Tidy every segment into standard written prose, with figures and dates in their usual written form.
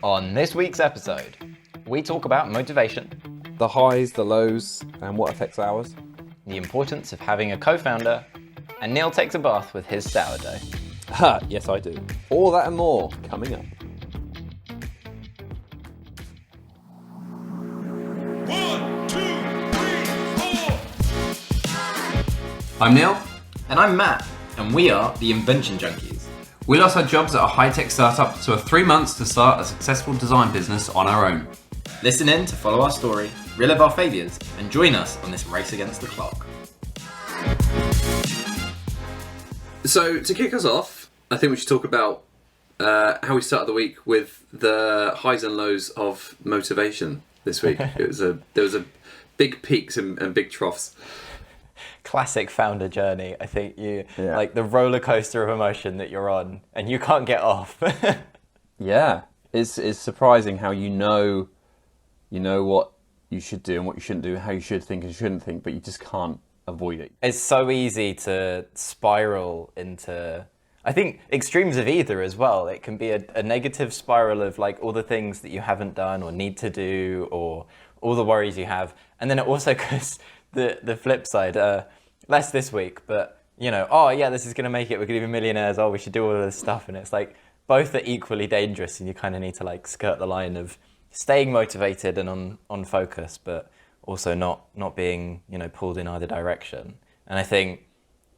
On this week's episode, we talk about motivation, The highs, the lows, and what affects ours. the importance of having a co-founder, and Neil takes a bath with his sourdough. Ha, yes I do. All that and more coming up. 1, 2, 3, 4. I'm Neil. And I'm Matt, and we are the Invention Junkies. We lost our jobs at a high-tech startup to have 3 months to start a successful design business on our own. Listen in to follow our story, relive our failures, and join us on this race against the clock. So to kick us off, I think we should talk about how we started the week with the highs and lows of motivation this week. There was a big peaks and big troughs. Classic founder journey. I think like the roller coaster of emotion that you're on, and you can't get off. Yeah, it's surprising how you know what you should do and what you shouldn't do, how you should think and shouldn't think, but you just can't avoid it. It's so easy to spiral into, I think, extremes of either as well. It can be a negative spiral of like all the things that you haven't done or need to do, or all the worries you have, and then it also goes the flip side. Less this week, but oh yeah, this is going to make it, we're going to be millionaires, oh we should do all of this stuff, and it's like both are equally dangerous, and you kind of need to like skirt the line of staying motivated and on focus, but also not being pulled in either direction. And I think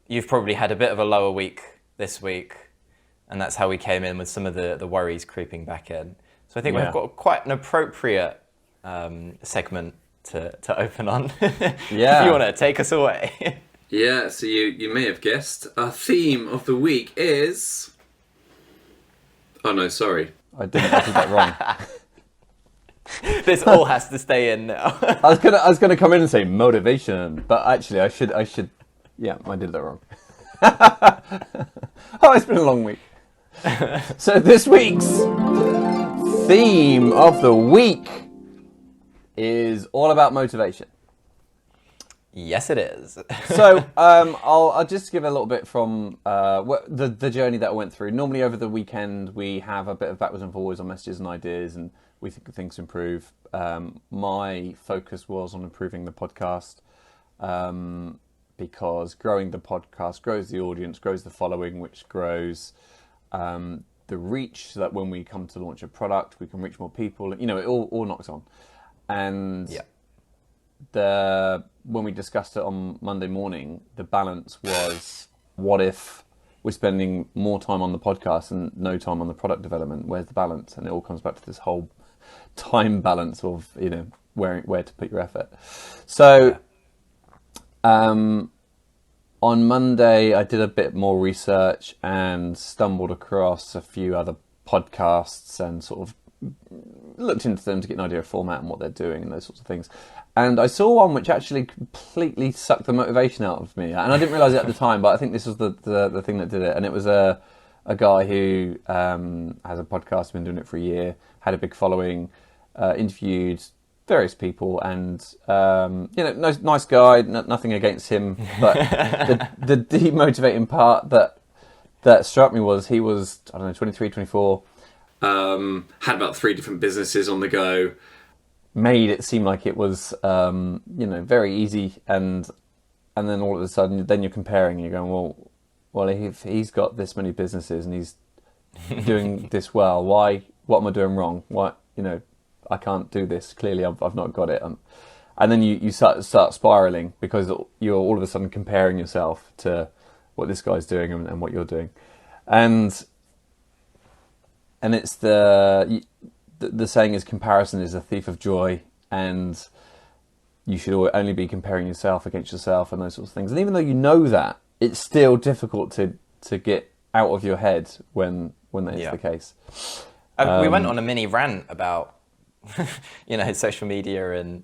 you've probably had a bit of a lower week this week, and that's how we came in with some of the worries creeping back in. So I think we've got quite an appropriate segment to open on. Yeah. If you want to take us away. Yeah, so you may have guessed, our theme of the week is... Oh no, sorry. I did that wrong. This all has to stay in now. I was gonna come in and say motivation, but actually I should. Yeah, I did that wrong. Oh, it's been a long week. So this week's theme of the week is all about motivation. Yes, it is. So I'll just give a little bit from the journey that I went through. Normally over the weekend we have a bit of backwards and forwards on messages and ideas, and we think things improve. My focus was on improving the podcast, because growing the podcast grows the audience, grows the following, which grows the reach, so that when we come to launch a product, we can reach more people. It all knocks on. And when we discussed it on Monday morning, the balance was, what if we're spending more time on the podcast and no time on the product development? Where's the balance? And it all comes back to this whole time balance of where to put your effort. So on Monday I did a bit more research and stumbled across a few other podcasts and sort of looked into them to get an idea of format and what they're doing and those sorts of things. And I saw one which actually completely sucked the motivation out of me. And I didn't realise it at the time, but I think this was the thing that did it. And it was a guy who has a podcast, been doing it for a year, had a big following, interviewed various people, and nice guy, nothing against him. But the demotivating part that struck me was he was, 23, 24. Had about 3 different businesses on the go. Made it seem like it was, very easy, and then all of a sudden, then you're comparing, and you're going, well, if he's got this many businesses and he's doing this well, what am I doing wrong? I can't do this. Clearly, I've not got it. And then you start spiraling, because you're all of a sudden comparing yourself to what this guy's doing and what you're doing, and it's the saying is, comparison is a thief of joy, and you should only be comparing yourself against yourself and those sorts of things. And even though you know that, it's still difficult to get out of your head when that is the case. We went on a mini rant about social media, and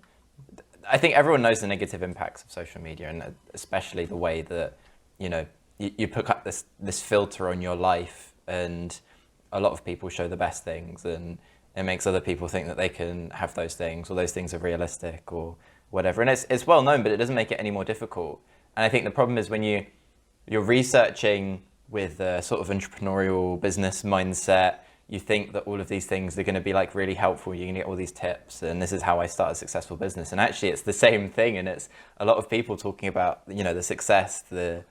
I think everyone knows the negative impacts of social media, and especially the way that you put up this filter on your life, and a lot of people show the best things, and it makes other people think that they can have those things, or those things are realistic, or whatever. And it's well known, but it doesn't make it any more difficult. And I think the problem is when you're researching with a sort of entrepreneurial business mindset, you think that all of these things are going to be like really helpful. You're going to get all these tips, and this is how I start a successful business. And actually, it's the same thing. And it's a lot of people talking about, you know, the success, the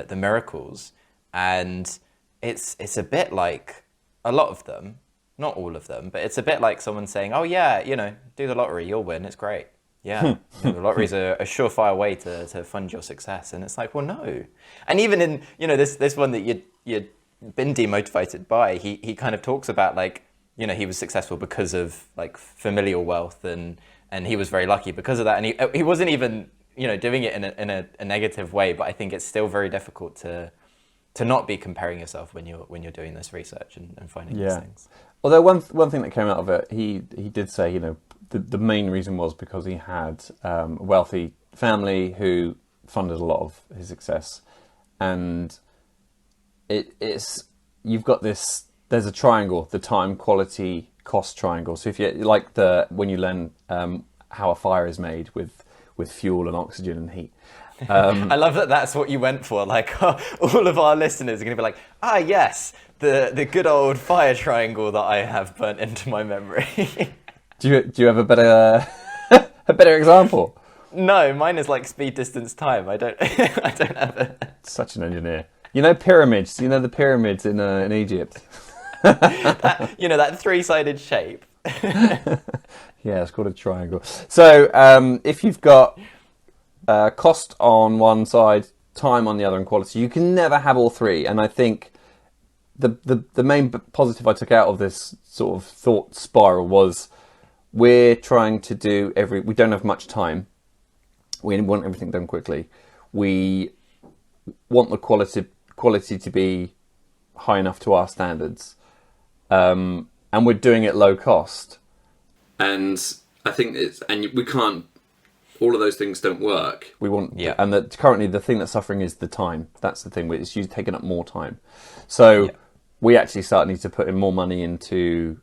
miracles, and it's a bit like a lot of them, not all of them, but it's a bit like someone saying, "Oh yeah, you know, do the lottery, you'll win. It's great." Yeah, you know, the lottery is a surefire way to fund your success, and it's like, well, no. And even in, you know, this one that you'd been demotivated by, he kind of talks about, like, you know, he was successful because of like familial wealth, and he was very lucky because of that, and he wasn't even, you know, doing it in a negative way, but I think it's still very difficult to not be comparing yourself when you're doing this research and finding these things. Although one thing that came out of it, he did say, you know, the main reason was because he had a wealthy family who funded a lot of his success, and it's you've got this. There's a triangle, the time, quality, cost triangle. So if you like when you learn how a fire is made with fuel and oxygen and heat. I love that that's what you went for. Like, all of our listeners are going to be like, yes, the good old fire triangle that I have burnt into my memory. Do you have a better example? No, mine is like speed, distance, time. I don't have it. Such an engineer. You know pyramids. You know the pyramids in Egypt. that three-sided shape. Yeah, it's called a triangle. So if you've got cost on one side, time on the other, and quality, you can never have all three. And I think the main positive I took out of this sort of thought spiral was, we're trying to do we don't have much time. We want everything done quickly. We want the quality to be high enough to our standards. And we're doing it low cost. And I think we can't, all of those things don't work. We want, and that currently the thing that's suffering is the time. That's the thing, it's taking up more time. So we actually need to put in more money into,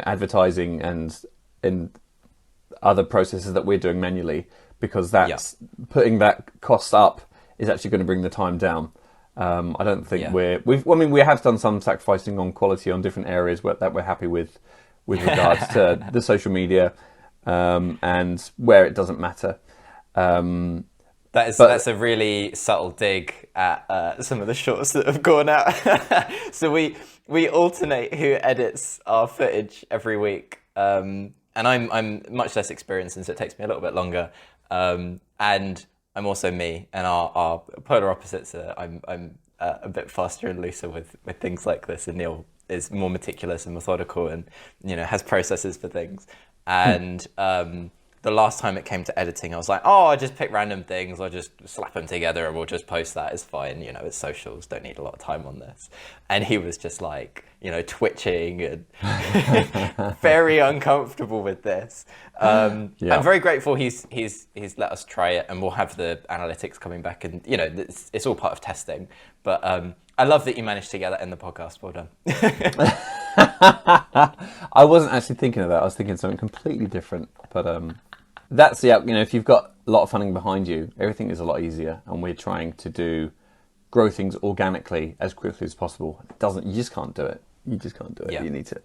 advertising and in other processes that we're doing manually, because that's putting that cost up is actually going to bring the time down. I don't think we have done some sacrificing on quality on different areas that we're happy with regards to the social media, and where it doesn't matter. That's a really subtle dig at some of the shorts that have gone out. So we alternate who edits our footage every week, and I'm much less experienced, and so it takes me a little bit longer. And I'm also me, and our polar opposites are I'm a bit faster and looser with things like this, and Neil is more meticulous and methodical, and, you know, has processes for things. And the last time it came to editing, I was like, I just pick random things, I'll just slap them together and we'll just post that, it's fine, you know, it's socials, don't need a lot of time on this. And he was just like, you know, twitching and very uncomfortable with this. I'm very grateful he's let us try it, and we'll have the analytics coming back, and, you know, it's all part of testing. But I love that you managed to get that in the podcast. Well done. I wasn't actually thinking of that. I was thinking something completely different. But that's if you've got a lot of funding behind you, everything is a lot easier. And we're trying to grow things organically as quickly as possible. You just can't do it. You just can't do it. Yeah. You need to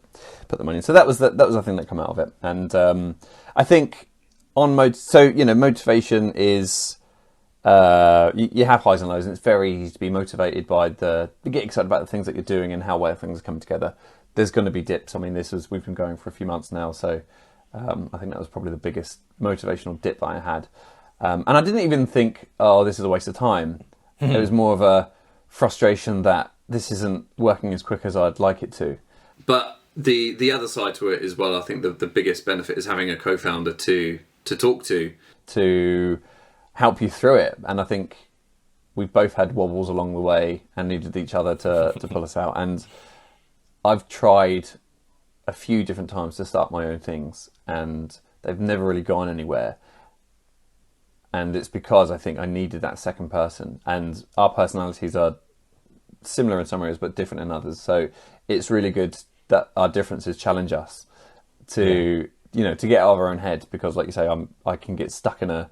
put the money in. So that was the thing that came out of it. And I think motivation is. You have highs and lows, and it's very easy to be motivated by get excited about the things that you're doing and how well things are coming together. There's going to be dips. I mean, we've been going for a few months now, so I think that was probably the biggest motivational dip that I had. And I didn't even think, this is a waste of time. It was more of a frustration that this isn't working as quick as I'd like it to. But the other side to it as well, I think the biggest benefit is having a co-founder to talk to help you through it. And I think we've both had wobbles along the way and needed each other to pull us out. And I've tried a few different times to start my own things, and they've never really gone anywhere. And it's because I think I needed that second person. And our personalities are similar in some areas, but different in others. So it's really good that our differences challenge us to get out of our own head, because, like you say, I can get stuck in a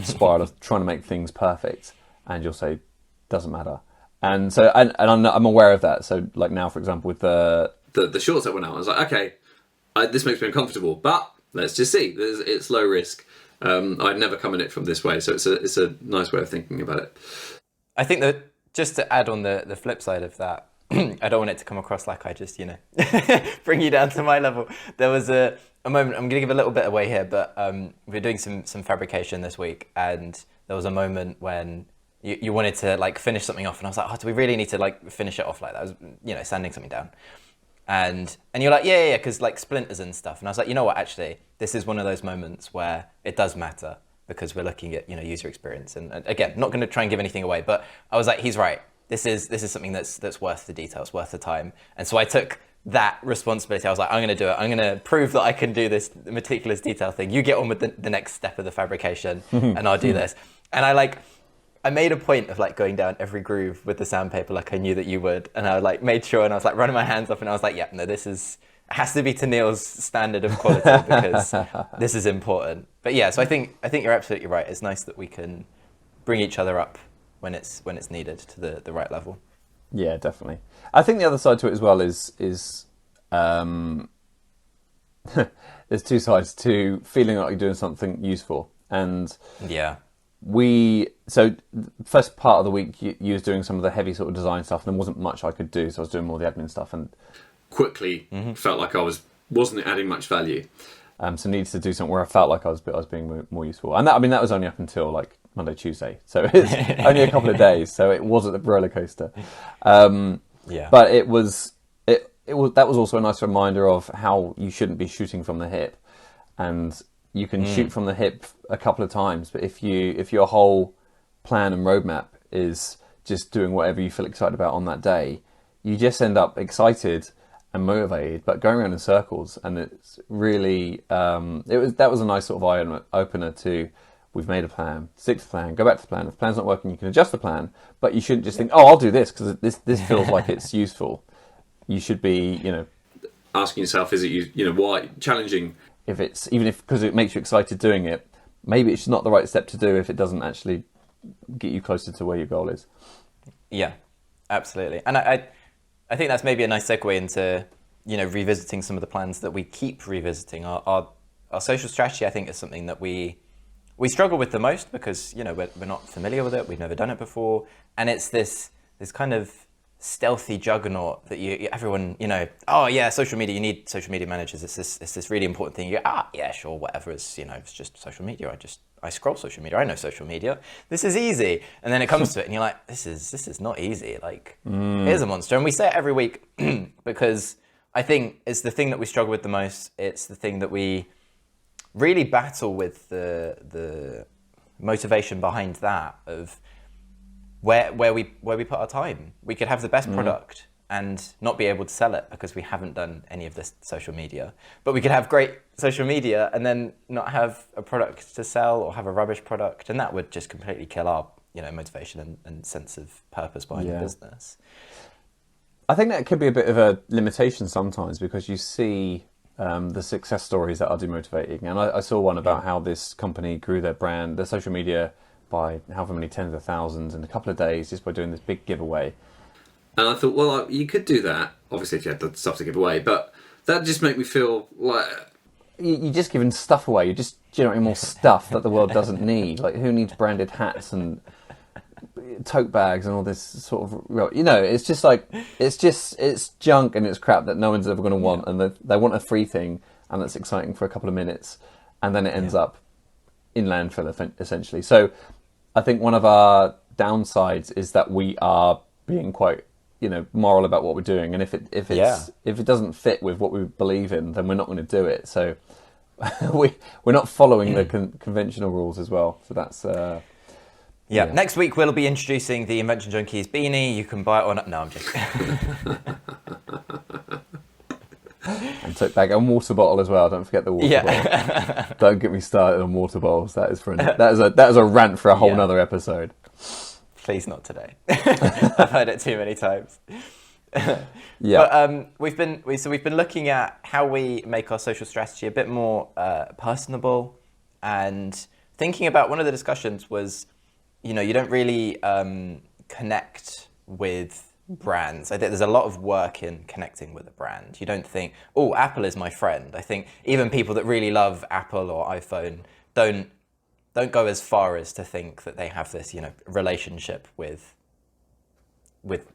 spiral of trying to make things perfect, and you'll say doesn't matter, And so, and I'm aware of that. So, like now, for example, with the shorts that went out, I was like, okay, this makes me uncomfortable, but let's just see. It's low risk. I'd never come in it from this way, so it's a nice way of thinking about it. I think that just to add on the flip side of that, I don't want it to come across like I just, bring you down to my level. There was a moment, I'm going to give a little bit away here, but we were doing some fabrication this week, and there was a moment when you wanted to like finish something off, and I was like, oh, do we really need to like finish it off like that? I was, sanding something down. And you're like, yeah, because like splinters and stuff. And I was like, you know what, actually, this is one of those moments where it does matter because we're looking at, user experience. And again, not going to try and give anything away, but I was like, he's right. This is something that's worth the details, worth the time. And so I took that responsibility. I was like, I'm going to do it. I'm going to prove that I can do this meticulous detail thing. You get on with the next step of the fabrication and I'll do this. And I made a point of like going down every groove with the sandpaper like I knew that you would. And I like made sure, and I was like running my hands up, and I was like, yeah, no, it has to be to Neil's standard of quality because this is important. But yeah, so I think you're absolutely right. It's nice that we can bring each other up when it's needed to the right level. Yeah, definitely. I think the other side to it as well is there's two sides to feeling like you're doing something useful. And yeah. So first part of the week you was doing some of the heavy sort of design stuff, and there wasn't much I could do, so I was doing more of the admin stuff, and quickly felt like I wasn't adding much value. So needed to do something where I felt like I was being more useful, and that was only up until like Monday, Tuesday, so it's only a couple of days, so it wasn't a roller coaster. Yeah, but it was that was also a nice reminder of how you shouldn't be shooting from the hip, and you can shoot from the hip a couple of times, but if your whole plan and roadmap is just doing whatever you feel excited about on that day, you just end up excited and motivated, but going around in circles. And it's really that was a nice sort of eye opener to, we've made a plan, stick to the plan, go back to the plan. If the plan's not working, you can adjust the plan, but you shouldn't just think, oh, I'll do this because this feels like it's useful. You should be, asking yourself, is it why challenging? Because it makes you excited doing it, maybe it's not the right step to do if it doesn't actually get you closer to where your goal is. Yeah, absolutely. And I think that's maybe a nice segue into, revisiting some of the plans that we keep revisiting. Our social strategy, I think, is something that we struggle with the most because, we're not familiar with it. We've never done it before. And it's this kind of stealthy juggernaut that everyone, oh yeah, social media, you need social media managers. It's this really important thing. You go, yeah, sure, whatever. It's just social media. I scroll social media. I know social media. This is easy. And then it comes to it, and you're like, this is not easy. Like, here's a monster. And we say it every week because I think it's the thing that we struggle with the most. It's the thing that we really battle with the motivation behind that of where we put our time. We could have the best product and not be able to sell it because we haven't done any of this social media. But we could have great social media and then not have a product to sell or have a rubbish product, and that would just completely kill our motivation and sense of purpose behind the business. I think that could be a bit of a limitation sometimes because you see the success stories that are demotivating. And I saw one about how this company grew their brand, their social media, by however many tens of thousands in a couple of days just by doing this big giveaway. And I thought, well, you could do that, obviously, if you had the stuff to give away, but that just made me feel like... You're just giving stuff away. You're just generating more stuff that the world doesn't need. Like, who needs branded hats and tote bags and all this sort of... it's just like... It's junk and it's crap that no one's ever going to want, and they want a free thing, and that's exciting for a couple of minutes, and then it ends up in landfill, essentially. So I think one of our downsides is that we are being quite, moral about what we're doing, and if it doesn't fit with what we believe in, then we're not going to do it. So we're not following the conventional rules as well. So that's yeah. Next week we'll be introducing the Invention Junkies beanie. You can buy it on. No, I'm joking. And tote bag and water bottle as well. Don't forget the water bottle. Don't get me started on water bottles. That is a rant for a whole nother episode. Please not today. I've heard it too many times. But we've been looking at how we make our social strategy a bit more personable, and thinking about one of the discussions was, you don't really connect with brands. I think there's a lot of work in connecting with a brand. You don't think, oh, Apple is my friend. I think even people that really love Apple or iPhone don't go as far as to think that they have this, relationship with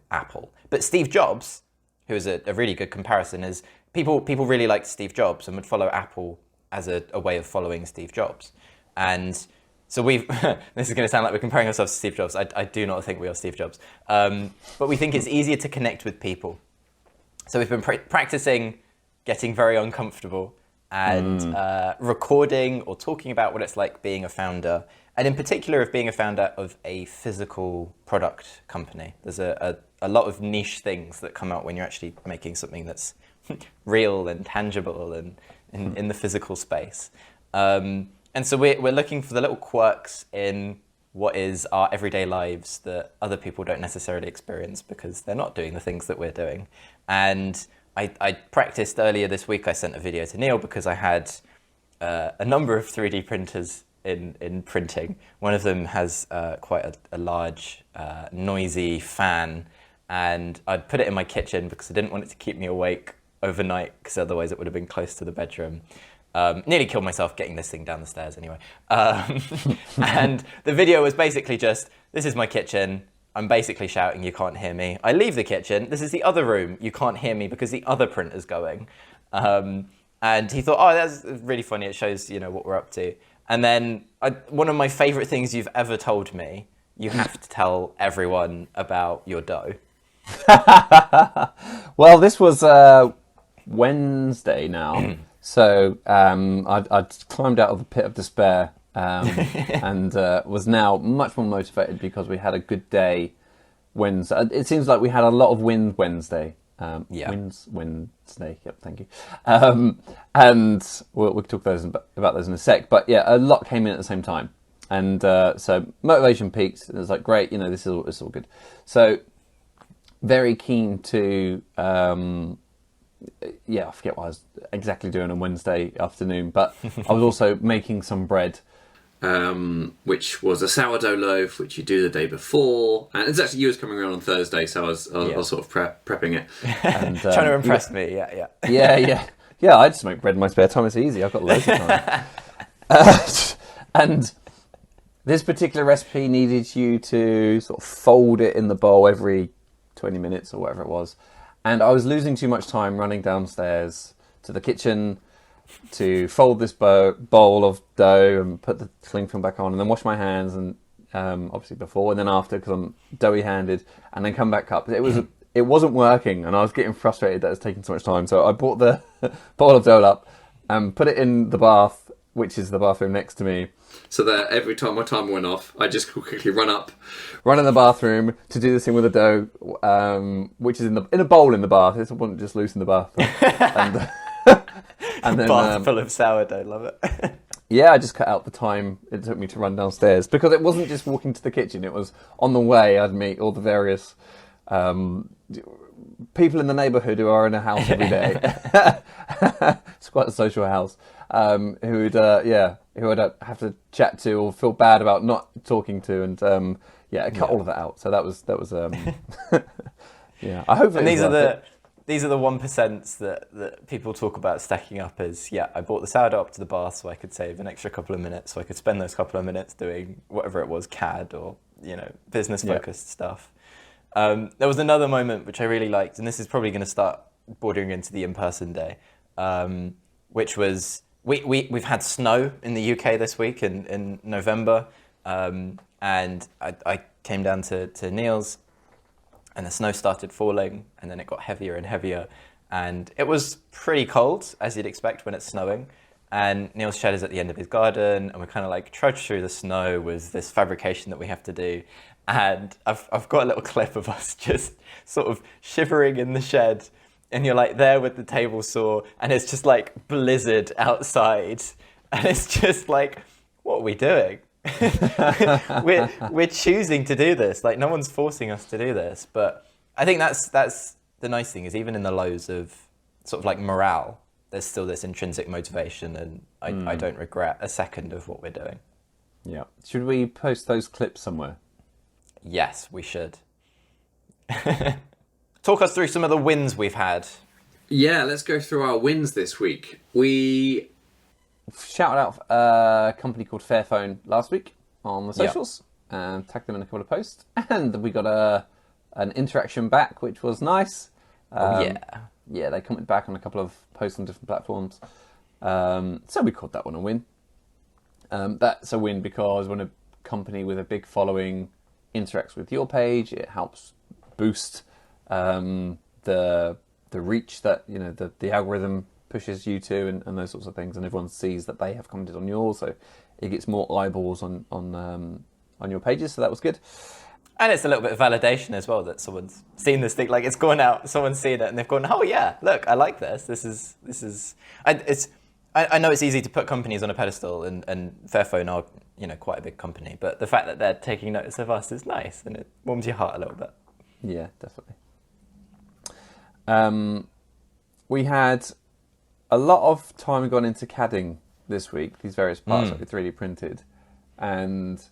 Apple. But Steve Jobs, who is a really good comparison, is people really liked Steve Jobs and would follow Apple as a way of following Steve Jobs. And so this is going to sound like we're comparing ourselves to Steve Jobs. I do not think we are Steve Jobs. But we think it's easier to connect with people. So we've been practicing getting very uncomfortable and recording or talking about what it's like being a founder, and in particular of being a founder of a physical product company. There's a lot of niche things that come out when you're actually making something that's real and tangible and in the physical space. And so we're looking for the little quirks in what is our everyday lives that other people don't necessarily experience because they're not doing the things that we're doing. And I practiced earlier this week. I sent a video to Neil because I had a number of 3D printers in printing. One of them has quite a large, noisy fan, and I'd put it in my kitchen because I didn't want it to keep me awake overnight because otherwise it would have been close to the bedroom. Nearly killed myself getting this thing down the stairs anyway. And the video was basically just, this is my kitchen. I'm basically shouting, you can't hear me. I leave the kitchen. This is the other room. You can't hear me because the other printer's going. And he thought, oh, that's really funny. It shows, what we're up to. And then one of my favorite things you've ever told me, you have to tell everyone about your dough. Well, this was Wednesday now. So I'd climbed out of the pit of despair and was now much more motivated because we had a good day Wednesday. It seems like we had a lot of wins Wednesday. Wednesday. Yep, thank you. And we'll talk about those in a sec. But yeah, a lot came in at the same time. And so motivation peaked. It was like, great, this is all good. So very keen to... I forget what I was exactly doing on Wednesday afternoon, but I was also making some bread. Which was a sourdough loaf, which you do the day before. And it's actually you was coming around on Thursday, so I was sort of prepping it. And, trying to impress me, yeah. Yeah, I just make bread in my spare time. It's easy. I've got loads of time. And this particular recipe needed you to sort of fold it in the bowl every 20 minutes or whatever it was. And I was losing too much time running downstairs to the kitchen to fold this bowl of dough and put the cling film back on and then wash my hands and obviously before and then after because I'm doughy handed and then come back up. It wasn't working and I was getting frustrated that it was taking so much time. So I brought the bowl of dough up and put it in the bath, which is the bathroom next to me. So that every time my timer went off, I just quickly run in the bathroom to do this thing with the dough, which is in a bowl in the bath. It wasn't just loose in the bath. And then bath full of sourdough, love it. Yeah, I just cut out the time it took me to run downstairs because it wasn't just walking to the kitchen. It was on the way. I'd meet all the various people in the neighbourhood who are in a house every day. It's quite a social house. Who I'd have to chat to or feel bad about not talking to, and I cut all of that out. So that was yeah. I hope. And these are the 1% that people talk about stacking up as, I bought the sourdough up to the bath so I could save an extra couple of minutes, so I could spend those couple of minutes doing whatever it was, CAD or business focused stuff. There was another moment which I really liked, and this is probably going to start bordering into the in-person day, which was we've had snow in the UK this week in November, and I came down to Neil's, and the snow started falling, and then it got heavier and heavier, and it was pretty cold, as you'd expect when it's snowing. And Neil's shed is at the end of his garden, and we kind of like trudge through the snow with this fabrication that we have to do. And I've got a little clip of us just sort of shivering in the shed, and you're like there with the table saw, and it's just like blizzard outside, and it's just like, what are we doing? we're choosing to do this. Like, no one's forcing us to do this. But I think that's the nice thing, is even in the lows of sort of like morale, there's still this intrinsic motivation, and I don't regret a second of what we're doing. Yeah. Should we post those clips somewhere? Yes, we should. Talk us through some of the wins we've had. Yeah, let's go through our wins this week. We Shouted out a company called Fairphone last week on the socials and tagged them in a couple of posts. And we got an interaction back, which was nice. Yeah, they commented back on a couple of posts on different platforms. So we called that one a win. That's a win because when a company with a big following interacts with your page, it helps boost the reach that the algorithm pushes you to, and those sorts of things, and everyone sees that they have commented on yours, so it gets more eyeballs on your pages. So that was good. And it's a little bit of validation as well that someone's seen this thing, like it's gone out, someone's seen it, and they've gone, oh yeah, look, I like this. This is. I know it's easy to put companies on a pedestal, and Fairphone are quite a big company, but the fact that they're taking notice of us is nice, and it warms your heart a little bit. Yeah, definitely. We had a lot of time gone into CADing this week, these various parts that we 3D printed, and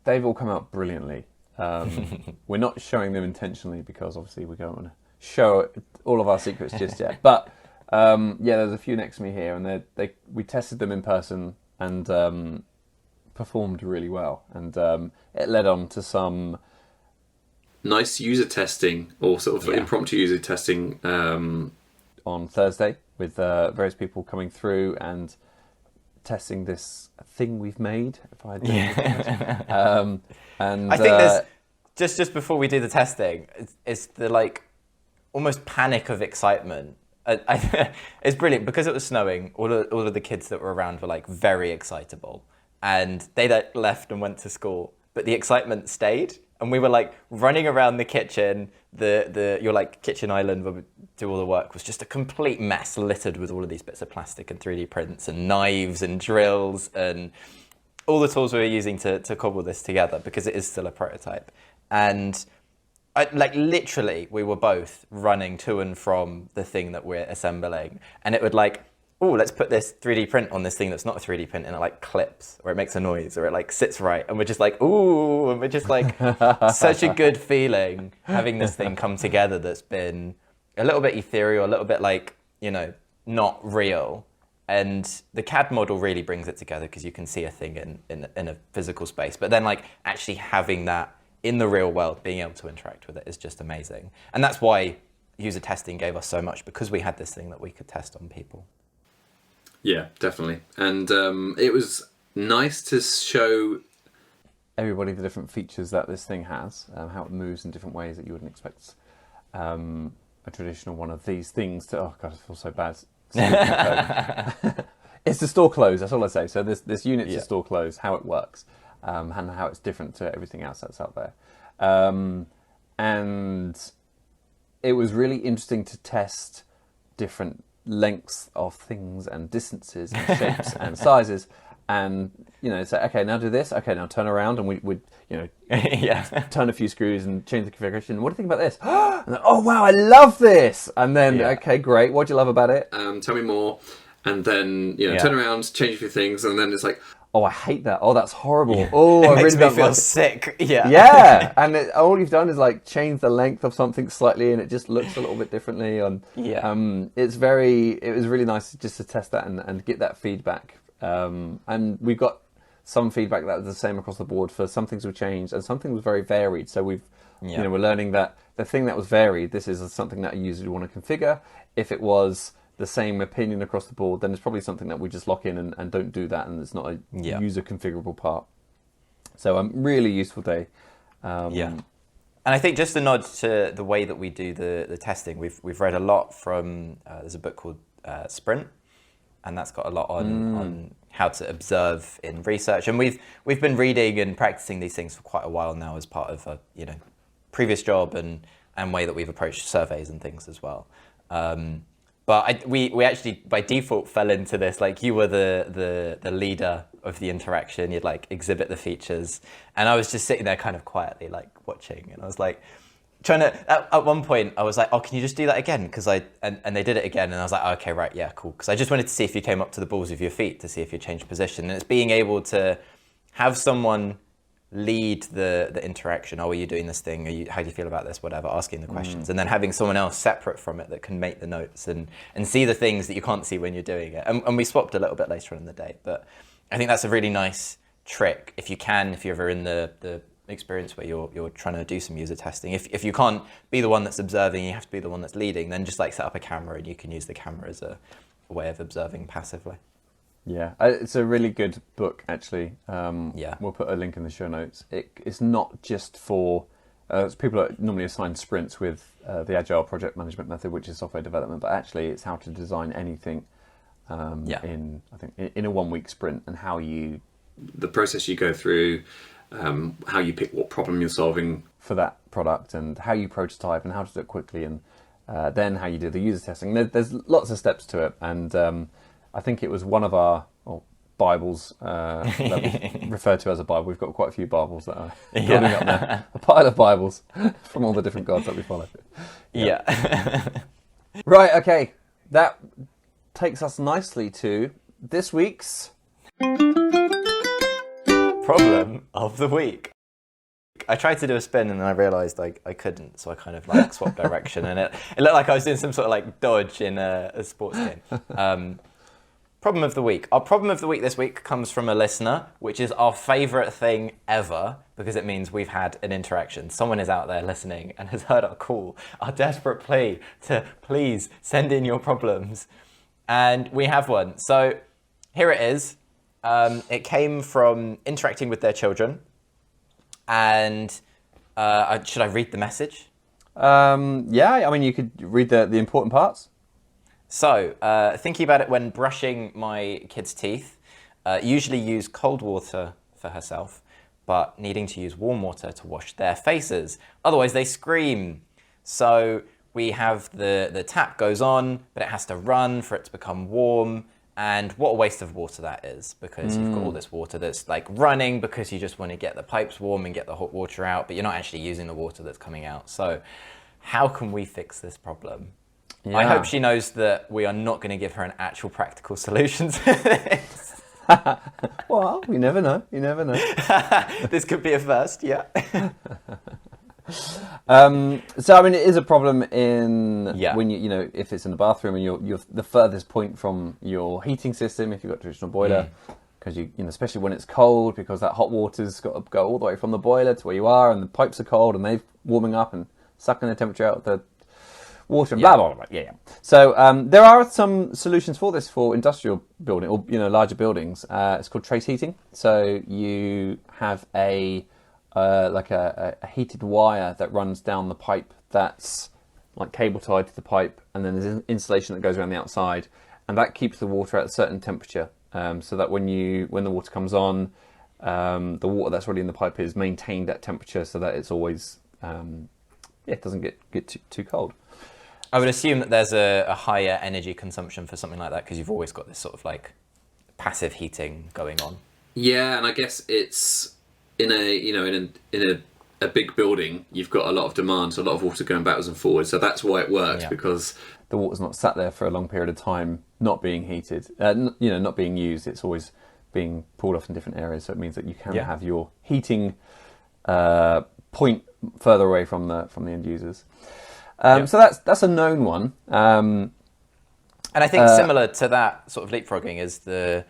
they've all come out brilliantly. We're not showing them intentionally because obviously we don't want to show all of our secrets just yet. But there's a few next to me here, and we tested them in person and performed really well. And it led on to some nice user testing, or sort of impromptu user testing on Thursday with various people coming through and testing this thing we've made. If I do. And I think there's just before we do the testing, it's the almost panic of excitement. It's brilliant because it was snowing. All of the kids that were around were very excitable, and they left and went to school. But the excitement stayed, and we were running around the kitchen. Your kitchen island where we do all the work was just a complete mess, littered with all of these bits of plastic and 3D prints and knives and drills and all the tools we were using to cobble this together, because it is still a prototype. And literally, we were both running to and from the thing that we're assembling, and it would let's put this 3D print on this thing that's not a 3D print, and it clips, or it makes a noise, or it sits right, and we're just ooh, and we're just such a good feeling having this thing come together that's been a little bit ethereal, a little bit not real. And the CAD model really brings it together because you can see a thing in a physical space, but then actually having that in the real world, being able to interact with it is just amazing. And that's why user testing gave us so much, because we had this thing that we could test on people. Yeah, definitely. And it was nice to show everybody the different features that this thing has, how it moves in different ways that you wouldn't expect a traditional one of these things to... Oh, God, I feel so bad. It's to store clothes, that's all I say. So this unit's to store clothes, how it works, and how it's different to everything else that's out there. And it was really interesting to test different lengths of things and distances and shapes and sizes, and say, okay, now do this, okay, now turn around, and we turn a few screws and change the configuration. What do you think about this? And then, oh wow, I love this. And then okay, great, what do you love about it? Tell me more. And then turn around, change a few things, and then it's oh, I hate that. Oh, that's horrible. Oh, it I makes really me feel sick. Yeah, and all you've done is change the length of something slightly, and it just looks a little bit differently. And it was really nice just to test that and get that feedback. And we got some feedback that was the same across the board. For some things were changed, and some things were very varied. So we're learning that the thing that was varied, this is something that a user would want to configure. If it was the same opinion across the board, then it's probably something that we just lock in and don't do that, and it's not a user configurable part. So really useful day. And I think just a nod to the way that we do the testing. We've read a lot from there's a book called Sprint, and that's got a lot on how to observe in research. And we've been reading and practicing these things for quite a while now as part of a previous job and way that we've approached surveys and things as well. But we actually, by default, fell into this. You were the leader of the interaction. You'd exhibit the features, and I was just sitting there kind of quietly, watching. And I was trying to. At one point, I was like, "Oh, can you just do that again?" Because and they did it again, and I was like, "Okay, right, yeah, cool." Because I just wanted to see if you came up to the balls of your feet, to see if you changed position. And it's being able to have someone lead the interaction. Oh, are you doing this thing? How do you feel about this? Whatever, asking the questions, and then having someone else separate from it that can make the notes and see the things that you can't see when you're doing it. And we swapped a little bit later on in the day, but I think that's a really nice trick if you're ever in the experience where you're trying to do some user testing. If you can't be the one that's observing, you have to be the one that's leading, then just like set up a camera and you can use the camera as a way of observing passively. Yeah, it's a really good book, actually. Yeah. We'll put a link in the show notes. It's not just for people that normally assign sprints with the Agile project management method, which is software development, but actually it's how to design anything in a 1 week sprint, and how the process you go through, how you pick what problem you're solving for that product, and how you prototype and how to do it quickly, and then how you do the user testing. There's lots of steps to it, and I think it was one of our Bibles that we refer to as a Bible. We've got quite a few Bibles that are building up there. A pile of Bibles from all the different gods that we follow. Yeah. Right, okay. That takes us nicely to this week's Problem of the week. I tried to do a spin and then I realised I couldn't, so I kind of like swapped direction, and it looked like I was doing some sort of like dodge in a sports game. Problem of the week. Our problem of the week this week comes from a listener, which is our favourite thing ever, because it means we've had an interaction. Someone is out there listening and has heard our call, our desperate plea to please send in your problems. And we have one. So here it is. It came from interacting with their children. And should I read the message? Yeah, I mean, you could read the important parts. So, thinking about it when brushing my kids' teeth, usually use cold water for herself, but needing to use warm water to wash their faces. Otherwise, they scream. So we have the tap goes on, but it has to run for it to become warm. And what a waste of water that is, because you've got all this water that's like running because you just want to get the pipes warm and get the hot water out, but you're not actually using the water that's coming out. So how can we fix this problem? Yeah. I hope she knows that we are not going to give her an actual practical solution to this. Well, you never know. You never know. This could be a first, yeah. So I mean, it is a problem in when you know, if it's in the bathroom and you're the furthest point from your heating system, if you've got a traditional boiler, because you know, especially when it's cold, because that hot water's got to go all the way from the boiler to where you are, and the pipes are cold and they're warming up and sucking the temperature out of the water and blah blah blah. Yeah. So there are some solutions for this for industrial building, or you know, larger buildings. It's called trace heating. So you have a heated wire that runs down the pipe that's like cable tied to the pipe, and then there's insulation that goes around the outside, and that keeps the water at a certain temperature, so that when the water comes on, the water that's already in the pipe is maintained at temperature, so that it's always it doesn't get too cold. I would assume that there's a higher energy consumption for something like that, because you've always got this sort of like passive heating going on. Yeah, and I guess it's in a big building, you've got a lot of demand, so a lot of water going backwards and forwards. So that's why it works, because the water's not sat there for a long period of time, not being heated, not being used. It's always being pulled off in different areas. So it means that you can have your heating point further away from the end users. So that's a known one. And I think similar to that sort of leapfrogging is the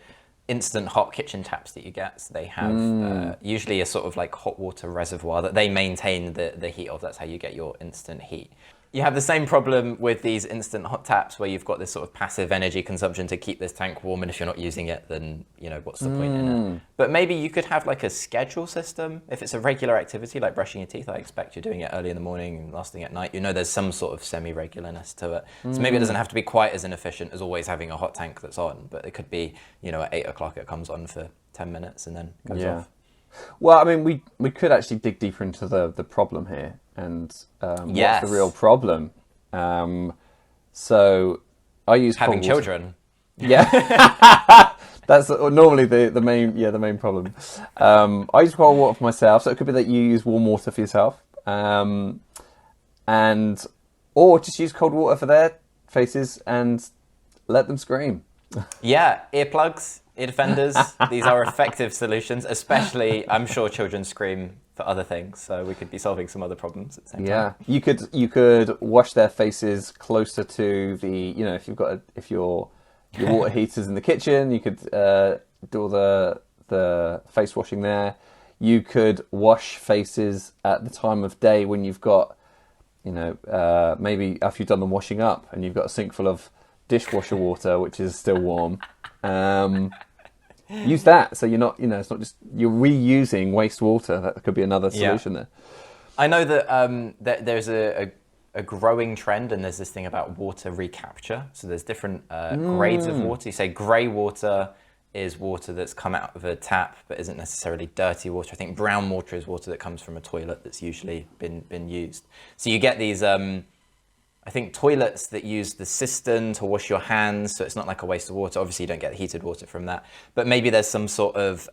instant hot kitchen taps that you get. So they have usually a sort of like hot water reservoir that they maintain the heat of. That's how you get your instant heat. You have the same problem with these instant hot taps, where you've got this sort of passive energy consumption to keep this tank warm, and if you're not using it, then what's the point in it? But maybe you could have like a schedule system. If it's a regular activity like brushing your teeth, I expect you're doing it early in the morning and lasting at night. There's some sort of semi-regularness to it. So maybe it doesn't have to be quite as inefficient as always having a hot tank that's on, but it could be, at 8 o'clock it comes on for 10 minutes and then goes off. Well, I mean, we could actually dig deeper into the problem here, and what's the real problem. So I use having children. Yeah, that's normally the main problem. I use cold water for myself, so it could be that you use warm water for yourself, or just use cold water for their faces and let them scream. Yeah, earplugs Defenders, these are effective solutions, especially, I'm sure children scream for other things, so we could be solving some other problems at the same time. Yeah, you could wash their faces closer to the, you know, if your water heater's in the kitchen, you could do all the face washing there. You could wash faces at the time of day when you've got, you know, maybe after you've done the washing up and you've got a sink full of dishwasher water, which is still warm. Use that, so you're not, you know, it's not just you're reusing wastewater. That could be another solution there. I know that there's a growing trend, and there's this thing about water recapture. So there's different grades of water. You say grey water is water that's come out of a tap but isn't necessarily dirty water. I think brown water is water that comes from a toilet that's usually been used. So you get these I think toilets that use the cistern to wash your hands, so it's not like a waste of water. Obviously, you don't get heated water from that. But maybe there's some sort of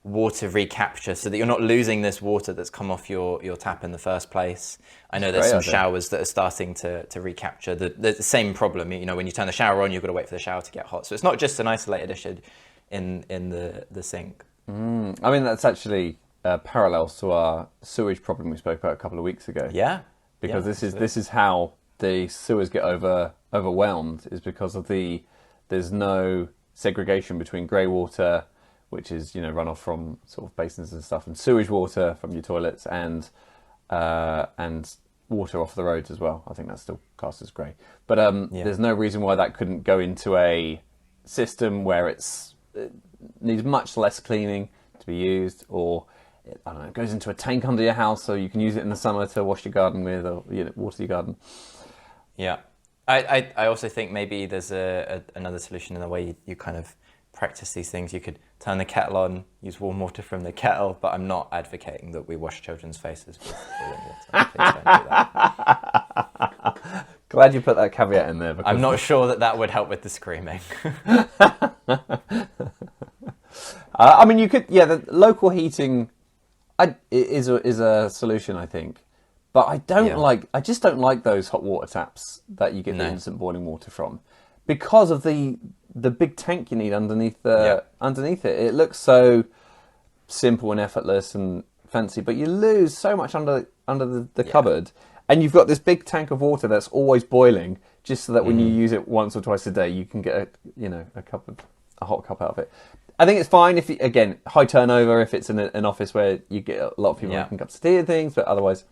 water recapture so that you're not losing this water that's come off your tap in the first place. I know there's some showers that are starting to recapture the same problem. You know, when you turn the shower on, you've got to wait for the shower to get hot. So it's not just an isolated issue in the sink. I mean, that's actually parallels to our sewage problem we spoke about a couple of weeks ago. Yeah. Because this is how the sewers get overwhelmed, is because of there's no segregation between grey water, which is, you know, runoff from sort of basins and stuff, and sewage water from your toilets, and water off the roads as well. I think that's still classed as grey. But there's no reason why that couldn't go into a system where it needs much less cleaning to be used, or I don't know, it goes into a tank under your house so you can use it in the summer to wash your garden with, or, you know, water your garden. Yeah. I also think maybe there's another solution in the way you kind of practice these things. You could turn the kettle on, use warm water from the kettle, but I'm not advocating that we wash children's faces with boiling water. Please don't do that. Glad you put that caveat in there. Because I'm not sure that would help with the screaming. I mean, you could, the local heating is a solution, I think. But I just don't like those hot water taps that you get the instant boiling water from, because of the big tank you need underneath it. It looks so simple and effortless and fancy, but you lose so much under the cupboard, and you've got this big tank of water that's always boiling, just so that when you use it once or twice a day, you can get a hot cup out of it. I think it's fine if again, high turnover if it's in an office where you get a lot of people making cups of tea and things, but otherwise.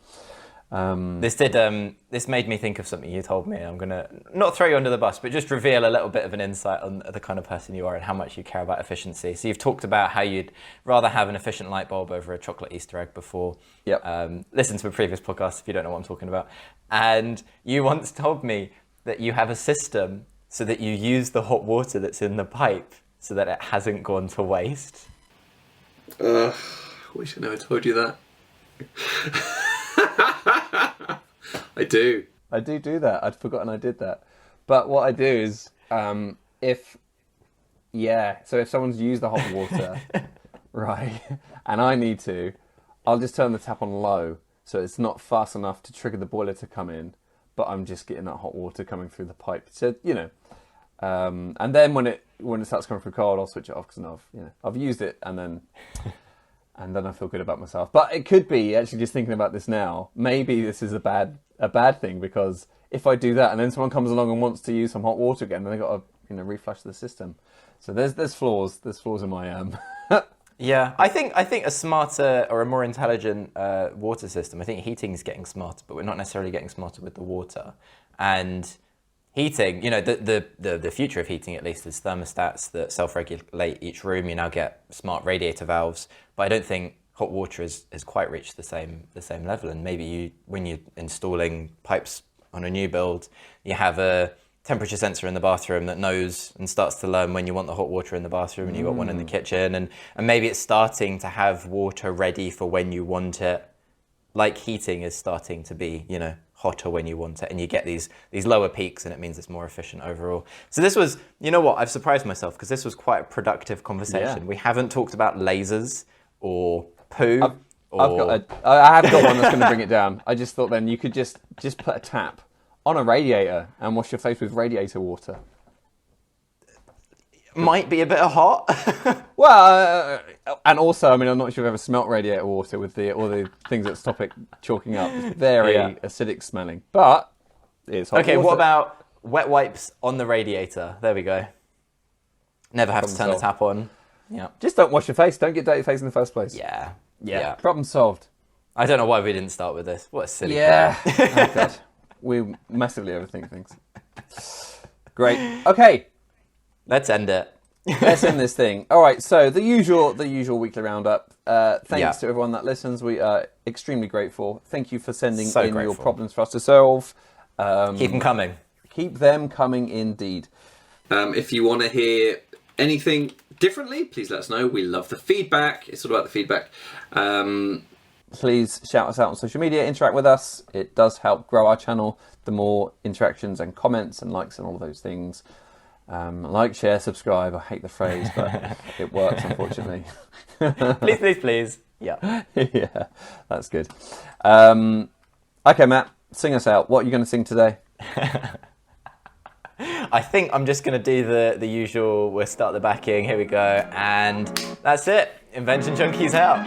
This made me think of something you told me. I'm going to not throw you under the bus, but just reveal a little bit of an insight on the kind of person you are and how much you care about efficiency. So you've talked about how you'd rather have an efficient light bulb over a chocolate Easter egg before. Yep. Listen to a previous podcast if you don't know what I'm talking about. And you once told me that you have a system so that you use the hot water that's in the pipe so that it hasn't gone to waste. Wish I never told you that. I do that. I'd forgotten I did that. But what I do is, if someone's used the hot water, right, and I need to, I'll just turn the tap on low so it's not fast enough to trigger the boiler to come in, but I'm just getting that hot water coming through the pipe. So, you know, and then when it starts coming through cold, I'll switch it off because I've used it, and then I feel good about myself. But it could be, actually, just thinking about this now, maybe this is a bad thing, because if I do that and then someone comes along and wants to use some hot water again, then they've got to reflush the system. So there's flaws in my Yeah, I think a smarter or a more intelligent water system. I think heating is getting smarter, but we're not necessarily getting smarter with the water. And heating, the future of heating at least is thermostats that self-regulate each room. You now get smart radiator valves, but I don't think hot water has quite reached the same level. And maybe when you're installing pipes on a new build, you have a temperature sensor in the bathroom that knows and starts to learn when you want the hot water in the bathroom, and you've got one in the kitchen, and maybe it's starting to have water ready for when you want it, like heating is starting to be, hotter when you want it, and you get these lower peaks, and it means it's more efficient overall. So this was, I've surprised myself, because this was quite a productive conversation. Yeah. We haven't talked about lasers or poo. I have got one that's going to bring it down. I just thought then you could just put a tap on a radiator and wash your face with radiator water. might be a bit hot. Well, and also, I mean, I'm not sure if you've ever smelt radiator water with all the things that stop it chalking up. It's very Yeah. acidic smelling, but it's hot Okay, water. what about wet wipes on the radiator? There we go. Never have to turn the Problem tap on. Yeah. Just don't wash your face. Don't get dirty face in the first place. Yeah. Problem solved. I don't know why we didn't start with this. What a silly Yeah. Oh, God. We massively overthink things. Great. Okay. Let's end it. Let's end this thing. All right. So the usual weekly roundup. Thanks Yeah. to everyone that listens. We are extremely grateful. Thank you for sending So in your grateful. problems for us to solve. Keep them coming. Keep them coming, indeed. If you want to hear anything differently, please let us know. We love the feedback. It's all about the feedback. Please shout us out on social media. Interact with us. It does help grow our channel. The more interactions and comments and likes and all those things. Like, share, subscribe. I hate the phrase, but it works, unfortunately. Please, please, please. Yeah. Yeah, that's good. Okay, Matt, sing us out. What are you going to sing today? I think I'm just going to do the usual, we'll start the backing, here we go, and that's it. Invention Junkies out.